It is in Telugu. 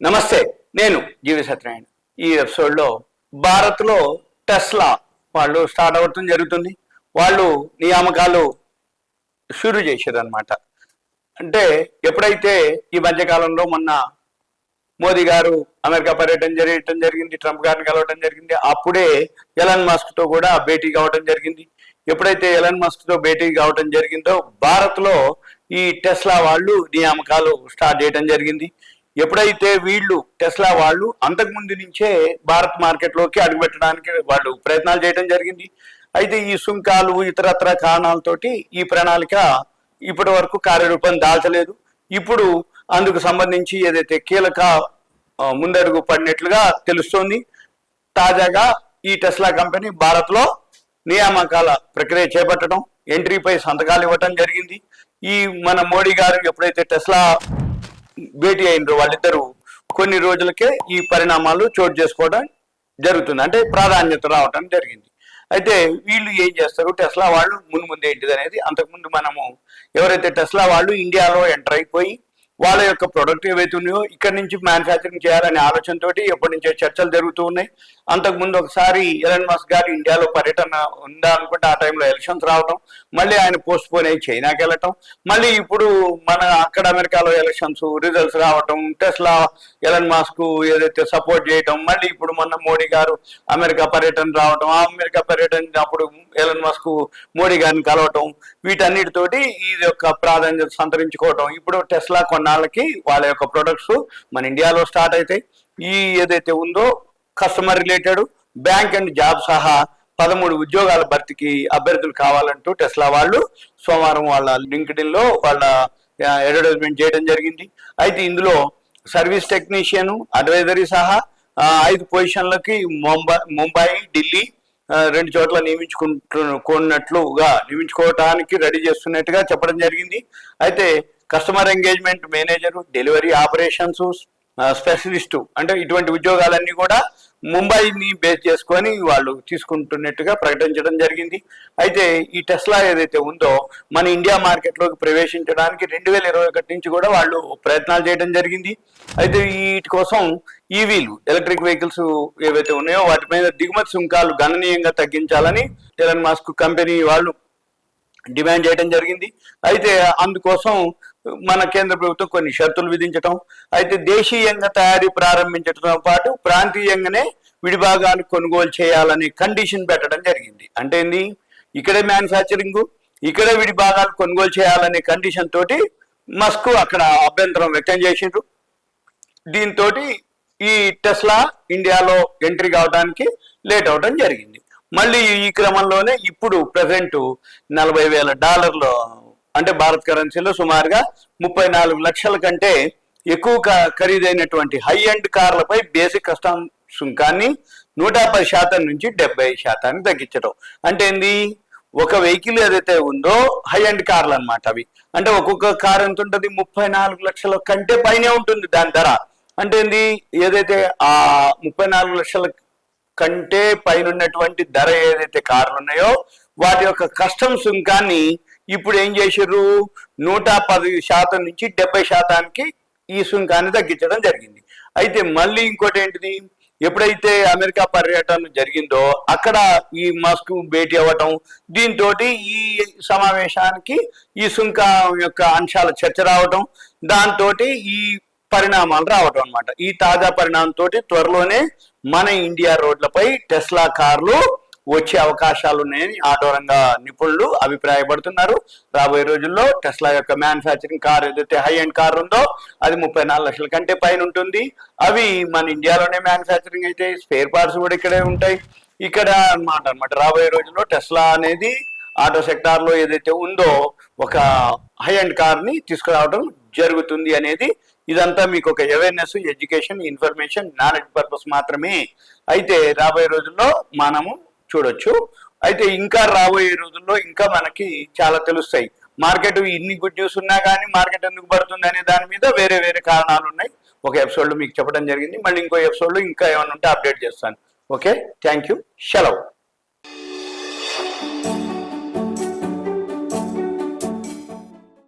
నమస్తే, నేను జీవి సత్యనారాయణ. ఈ ఎపిసోడ్లో భారత్లో టెస్లా వాళ్ళు స్టార్ట్ అవ్వటం జరుగుతుంది. వాళ్ళు నియామకాలు షురూ చేశారు అనమాట. అంటే ఎప్పుడైతే ఈ మధ్యకాలంలో మొన్న మోదీ గారు అమెరికా పర్యటన చేయటం జరిగింది, ట్రంప్ గారిని కలవటం జరిగింది. అప్పుడే ఎలన్ మస్క్తో కూడా భేటీ కావటం జరిగింది. ఎప్పుడైతే ఎలన్ మస్క్తో భేటీ కావటం జరిగిందో భారత్లో ఈ టెస్లా వాళ్ళు నియామకాలు స్టార్ట్ చేయడం జరిగింది. ఎప్పుడైతే వీళ్ళు టెస్లా వాళ్ళు అంతకుముందు నుంచే భారత్ మార్కెట్లోకి అడుగుపెట్టడానికి వాళ్ళు ప్రయత్నాలు చేయడం జరిగింది. అయితే ఈ సుంకాలు ఇతరత్ర కారణాలతోటి ఈ ప్రణాళిక ఇప్పటి వరకు కార్యరూపం దాల్చలేదు. ఇప్పుడు అందుకు సంబంధించి ఏదైతే కీలక ముందడుగు పడినట్లుగా తెలుస్తోంది. తాజాగా ఈ టెస్లా కంపెనీ భారత్లో నియామకాల ప్రక్రియ చేపట్టడం, ఎంట్రీపై సంతకాలు ఇవ్వటం జరిగింది. ఈ మన మోడీ గారు ఎప్పుడైతే టెస్లా భేటీ అయినరు వాళ్ళిద్దరూ కొన్ని రోజులకే ఈ పరిణామాలు చోటు చేసుకోవడం జరుగుతుంది. అంటే ప్రాధాన్యత రావడం జరిగింది. అయితే వీళ్ళు ఏం చేస్తారు, టెస్లా వాళ్ళు ముందు ఏంటిది అనేది, అంతకుముందు మనము ఎవరైతే టెస్లా వాళ్ళు ఇండియాలో ఎంటర్ అయిపోయి వాళ్ళ యొక్క ప్రొడక్ట్ ఏవైతే ఉన్నాయో ఇక్కడి నుంచి మ్యానుఫ్యాక్చరింగ్ చేయాలనే ఆలోచనతో ఎప్పటి నుంచో చర్చలు జరుగుతూ ఉన్నాయి. అంతకుముందు ఒకసారి ఎలన్ మస్క్ గారు ఇండియాలో పర్యటన ఉందా అనుకుంటే ఆ టైంలో ఎలక్షన్స్ రావటం, మళ్ళీ ఆయన పోస్ట్ పోన్ అయ్యి చైనాకి వెళ్ళటం, మళ్ళీ ఇప్పుడు మన అక్కడ అమెరికాలో ఎలక్షన్స్ రిజల్ట్స్ రావటం, టెస్లా ఎలన్ మస్క్ ఏదైతే సపోర్ట్ చేయటం, మళ్ళీ ఇప్పుడు మొన్న మోడీ గారు అమెరికా పర్యటన రావటం, ఆ అమెరికా పర్యటన అప్పుడు ఎలన్ మస్క్ మోడీ గారిని కలవటం, వీటన్నిటితోటి ఇది యొక్క ప్రాధాన్యత సంతరించుకోవటం. ఇప్పుడు టెస్లా కొన్నాళ్ళకి వాళ్ళ యొక్క ప్రొడక్ట్స్ మన ఇండియాలో స్టార్ట్ అవుతాయి. ఈ ఏదైతే ఉందో customer related, bank and job సహా 13 ఉద్యోగాల భర్తీకి అభ్యర్థులు కావాలంటూ టెస్లా వాళ్ళు సోమవారం వాళ్ళ లింక్డ్ఇన్ లో వాళ్ళ అడ్వర్టైజ్మెంట్ చేయడం జరిగింది. అయితే ఇందులో సర్వీస్ టెక్నీషియన్, అడ్వైజరీ సహా 5 పొజిషన్లకి ముంబై, ఢిల్లీ 2 చోట్ల నియమించుకోవటానికి రెడీ చేస్తున్నట్టుగా చెప్పడం జరిగింది. అయితే customer engagement manager, delivery operations specialist, అంటే ఇటువంటి ఉద్యోగాలన్నీ కూడా ముంబైని బేస్ చేసుకొని వాళ్ళు తీసుకుంటున్నట్టుగా ప్రకటించడం జరిగింది. అయితే ఈ టెస్లా ఏదైతే ఉందో మన ఇండియా మార్కెట్లోకి ప్రవేశించడానికి 2021 నుంచి కూడా వాళ్ళు ప్రయత్నాలు చేయడం జరిగింది. అయితే వీటి కోసం ఈవీలు, ఎలక్ట్రిక్ వెహికల్స్ ఏవైతే ఉన్నాయో వాటి మీద దిగుమతి సుంకాలు గణనీయంగా తగ్గించాలని ఎలన్ మస్క్ కంపెనీ వాళ్ళు డిమాండ్ చేయడం జరిగింది. అయితే అందుకోసం మన కేంద్ర ప్రభుత్వం కొన్ని షరతులు విధించటం, అయితే దేశీయంగా తయారీ ప్రారంభించడంతో పాటు ప్రాంతీయంగానే విడిభాగాలు కొనుగోలు చేయాలని కండిషన్ పెట్టడం జరిగింది. అంటే ఏంది, ఇక్కడే మ్యానుఫ్యాక్చరింగ్, ఇక్కడే విడిభాగాలు కొనుగోలు చేయాలనే కండిషన్ తోటి మస్క్ అక్కడ అభ్యంతరం వ్యక్తం చేసిండ్రు. దీంతో ఈ టెస్లా ఇండియాలో ఎంట్రీ కావడానికి లేట్ అవడం జరిగింది. మళ్ళీ ఈ క్రమంలోనే ఇప్పుడు ప్రెసెంట్ $40,000 అంటే భారత్ కరెన్సీలో సుమారుగా 34 లక్షల కంటే ఎక్కువ ఖరీదైనటువంటి హై ఎండ్ కార్లపై బేసిక్ కస్టమ్ సుంకాన్ని 110% నుంచి 70% తగ్గించడం. అంటే ఏంది, ఒక వెహికల్ ఏదైతే ఉందో హై ఎండ్ కార్లు అనమాట అవి. అంటే ఒక్కొక్క కార్ ఎంత ఉంటుంది, 34 లక్షల కంటే పైనే ఉంటుంది దాని ధర. అంటే ఏంది, ఏదైతే ఆ 34 లక్షల కంటే పైన ఉన్నటువంటి ధర ఏదైతే కార్లు ఉన్నాయో వాటి యొక్క కస్టమ్ సుంకాన్ని ఇప్పుడు ఏం చేశారు, 110% నుంచి 70%కి ఈ సుంకాన్ని తగ్గించడం జరిగింది. అయితే మళ్ళీ ఇంకోటి ఏంటిది, ఎప్పుడైతే అమెరికా పర్యటన జరిగిందో అక్కడ ఈ మస్క్ భేటీ అవ్వటం, దీంతో ఈ సమావేశానికి ఈ సుంకం యొక్క అంశాల చర్చ రావటం, దాంతో ఈ పరిణామాలు రావటం అనమాట. ఈ తాజా పరిణామంతో త్వరలోనే మన ఇండియా రోడ్లపై టెస్లా కార్లు వచ్చే అవకాశాలు ఉన్నాయని ఆటో రంగ నిపుణులు అభిప్రాయపడుతున్నారు. రాబోయే రోజుల్లో టెస్లా యొక్క మ్యానుఫ్యాక్చరింగ్ కార్ ఏదైతే హై ఎండ్ కార్ ఉందో అది 34 లక్షల కంటే పైన ఉంటుంది. అవి మన ఇండియాలోనే మ్యానుఫ్యాక్చరింగ్ అయితే స్పేర్ పార్ట్స్ కూడా ఇక్కడే ఉంటాయి. ఇక్కడ అనమాట రాబోయే రోజుల్లో టెస్లా అనేది ఆటో సెక్టార్లో ఏదైతే ఉందో ఒక హై ఎండ్ కార్ని తీసుకురావడం జరుగుతుంది అనేది. ఇదంతా మీకు ఒక awareness, education, information, knowledge purpose మాత్రమే. అయితే రాబోయే రోజుల్లో మనము చూడొచ్చు. అయితే ఇంకా రాబోయే రోజుల్లో ఇంకా మనకి చాలా తెలుస్తాయి. మార్కెట్ ఇన్ని గుడ్ న్యూస్ ఉన్నా కానీ మార్కెట్ ఎందుకు పడుతుంది అనే దాని మీద వేరే వేరే కారణాలు ఉన్నాయి. ఒక ఎపిసోడ్లో మీకు చెప్పడం జరిగింది. మళ్ళీ ఇంకో ఎపిసోడ్లో ఇంకా ఏమైనా ఉంటే అప్డేట్ చేస్తాను. ఓకే, థ్యాంక్ యూ, సెలవు.